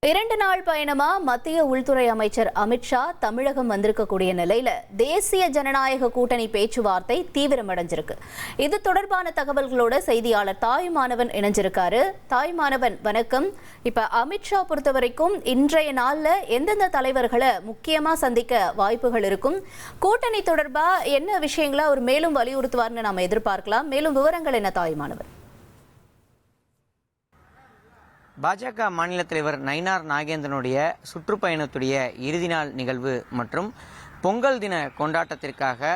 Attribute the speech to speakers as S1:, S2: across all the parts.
S1: 2 நாள் பயணமா மத்திய உள்துறை அமைச்சர் அமித்ஷா தமிழகம் வந்திருக்கக்கூடிய நிலையில தேசிய ஜனநாயக கூட்டணி பேச்சுவார்த்தை தீவிரமடைஞ்சிருக்கு. இது தொடர்பான தகவல்களோட செய்தியாளர் தாயுமானவன் இணைஞ்சிருக்காரு. தாயுமானவன், வணக்கம். இப்ப அமித்ஷா பொறுத்த வரைக்கும் இன்றைய நாள்ல எந்தெந்த தலைவர்களை முக்கியமா சந்திக்க வாய்ப்புகள் இருக்கும், கூட்டணி தொடர்பா என்ன விஷயங்களை அவர் மேலும் வலியுறுத்துவார்னு நாம எதிர்பார்க்கலாம்? மேலும் விவரங்கள் என்ன தாயுமானவன்?
S2: பாஜக மாநில தலைவர் நயினார் நாகேந்திரனுடைய சுற்றுப்பயணத்துடைய இறுதி நாள் நிகழ்வு மற்றும் பொங்கல் தின கொண்டாட்டத்திற்காக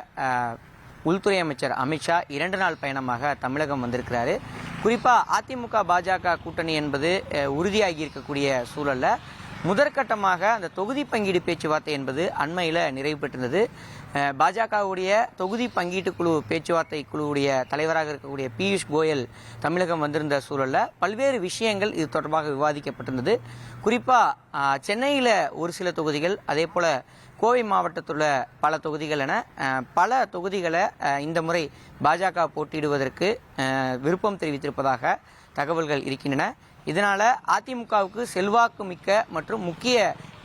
S2: உள்துறை அமைச்சர் அமித்ஷா 2 நாள் பயணமாக தமிழகம் வந்திருக்கிறாரு. குறிப்பாக அதிமுக பாஜக கூட்டணி என்பது உறுதியாகி இருக்கக்கூடிய சூழல்ல முதற்கட்டமாக அந்த தொகுதி பங்கீடு பேச்சுவார்த்தை என்பது அண்மையில் நிறைவு பெற்றிருந்தது. பாஜகவுடைய தொகுதி பங்கீட்டு குழு பேச்சுவார்த்தை குழுவுடைய தலைவராக இருக்கக்கூடிய பியூஷ் கோயல் தமிழகம் வந்திருந்த சூழலில் பல்வேறு விஷயங்கள் இது தொடர்பாக விவாதிக்கப்பட்டிருந்தது. குறிப்பாக சென்னையில் ஒரு சில தொகுதிகள், அதே போல் கோவை மாவட்டத்தில் பல தொகுதிகள் என பல தொகுதிகளை இந்த முறை பாஜக போட்டியிடுவதற்கு விருப்பம் தெரிவித்திருப்பதாக தகவல்கள் இருக்கின்றன. இதனால அதிமுகவுக்கு செல்வாக்கு மிக்க மற்றும் முக்கிய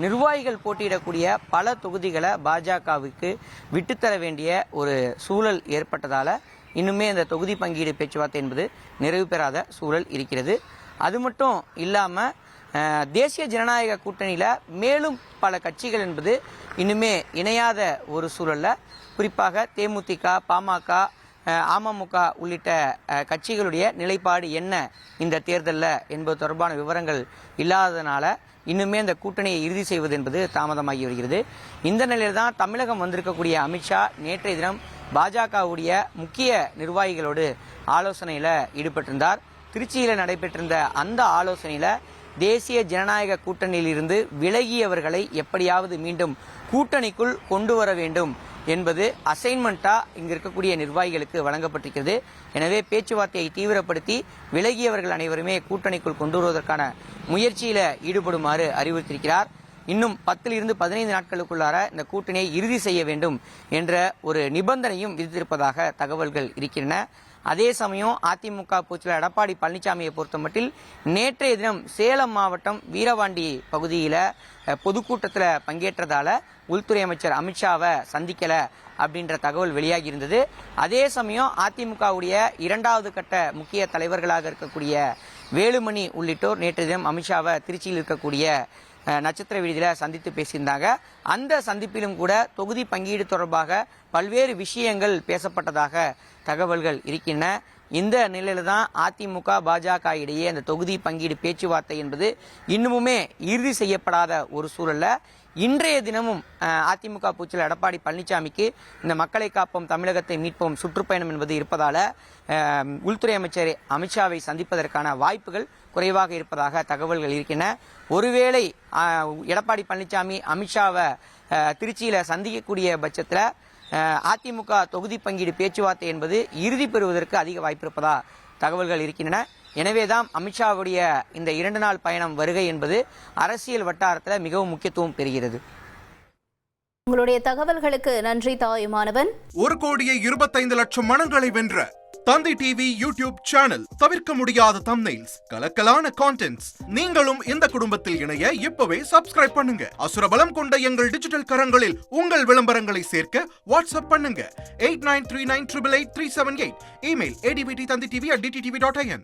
S2: நிர்வாகிகள் போட்டியிடக்கூடிய பல தொகுதிகளை பாஜகவுக்கு விட்டுத்தர வேண்டிய ஒரு சூழல் ஏற்பட்டதால இன்னுமே அந்த தொகுதி பங்கீடு பேச்சுவார்த்தை என்பது நிறைவு பெறாத சூழல் இருக்கிறது. அது மட்டும் இல்லாமல் தேசிய ஜனநாயக கூட்டணியில் மேலும் பல கட்சிகள் என்பது இன்னுமே இணையாத ஒரு சூழல்ல, குறிப்பாக தேமுதிக, பாமக, அமமுக உள்ளிட்ட கட்சிகளுடைய நிலைப்பாடு என்ன இந்த தேர்தலில் என்பது தொடர்பான விவரங்கள் இல்லாததுனால இன்னுமே அந்த கூட்டணியை இறுதி செய்வது என்பது தாமதமாகி வருகிறது. இந்த நிலையில் தான் தமிழகம் வந்திருக்கக்கூடிய அமித்ஷா நேற்றைய தினம் பாஜகவுடைய முக்கிய நிர்வாகிகளோடு ஆலோசனையில் ஈடுபட்டிருந்தார். திருச்சியில் நடைபெற்றிருந்த அந்த ஆலோசனையில் தேசிய ஜனநாயக கூட்டணியிலிருந்து விலகியவர்களை எப்படியாவது மீண்டும் கூட்டணிக்குள் கொண்டு வர வேண்டும் என்பது அசைன்மெண்டா இங்கு இருக்கக்கூடிய நிர்வாகிகளுக்கு வழங்கப்பட்டிருக்கிறது. எனவே பேச்சுவார்த்தையை தீவிரப்படுத்தி விலகியவர்கள் அனைவருமே கூட்டணிக்குள் கொண்டு வருவதற்கான முயற்சியில ஈடுபடுமாறு அறிவுறுத்தியிருக்கிறார். இன்னும் 10 to 15 நாட்களுக்குள்ளார இந்த கூட்டணியை இறுதி செய்ய வேண்டும் என்ற ஒரு நிபந்தனையும் விதித்திருப்பதாக தகவல்கள் இருக்கின்றன. அதே சமயம் அதிமுக பொதுச்செயலாளர் எடப்பாடி பழனிசாமியை பொறுத்தமட்டில் நேற்றைய தினம் சேலம் மாவட்டம் வீரவாண்டி பகுதியில் பொதுக்கூட்டத்தில் பங்கேற்றதால உள்துறை அமைச்சர் அமித்ஷாவை சந்திக்கல அப்படின்ற தகவல் வெளியாகி இருந்தது. அதே சமயம் அதிமுகவுடைய 2வது கட்ட முக்கிய தலைவர்களாக இருக்கக்கூடிய வேலுமணி உள்ளிட்டோர் நேற்றைய தினம் அமித்ஷாவை திருச்சியில் இருக்கக்கூடிய நட்சத்திர விடுதியில் சந்தித்து பேசியிருந்தாங்க. அந்த சந்திப்பிலும் கூட தொகுதி பங்கீடு தொடர்பாக பல்வேறு விஷயங்கள் பேசப்பட்டதாக தகவல்கள் இருக்கின்றன. இந்த நிலையில தான் அதிமுக பாஜக இடையே அந்த தொகுதி பங்கீடு பேச்சுவார்த்தை என்பது இன்னுமுமே இறுதி செய்யப்படாத ஒரு சூழல்ல இன்றைய தினமும் அதிமுக பொதுச்செயலாளர் எடப்பாடி பழனிசாமிக்கு இந்த மக்களை காப்போம் தமிழகத்தை மீட்போம் சுற்றுப்பயணம் என்பது இருப்பதால உள்துறை அமைச்சர் அமித்ஷாவை சந்திப்பதற்கான வாய்ப்புகள் குறைவாக இருப்பதாக தகவல்கள் இருக்கின்றன. ஒருவேளை எடப்பாடி பழனிசாமி அமித்ஷாவை திருச்சியில சந்திக்கக்கூடிய பட்சத்தில் அதிமுக தொகுதி பங்கீடு பேச்சுவார்த்தை என்பது இறுதி பெறுவதற்கு அதிக வாய்ப்பு இருப்பதா தகவல்கள் இருக்கின்றன. எனவேதான் அமித்ஷாவுடைய இந்த 2 நாள் பயணம் வருகை என்பது அரசியல் வட்டாரத்தில் மிகவும் முக்கியத்துவம் பெறுகிறது.
S1: உங்களுடைய தகவல்களுக்கு நன்றி தாயுமானவன்.
S3: 1,25,00,000 மனங்களை வென்ற தந்தி டிவி யூடியூப் சேனல். தவிர்க்க முடியாத தம்ப்நெயில்ஸ், கலக்கலான கான்டென்ட்ஸ். நீங்களும் இந்த குடும்பத்தில் இணைய இப்பவே சப்ஸ்கிரைப் பண்ணுங்க. அசுரபலம் கொண்ட எங்கள் டிஜிட்டல் கரங்களில் உங்கள் விளம்பரங்களை சேர்க்க வாட்ஸ்அப் பண்ணுங்க. 8939888378. Email advttanditv@dttv.in.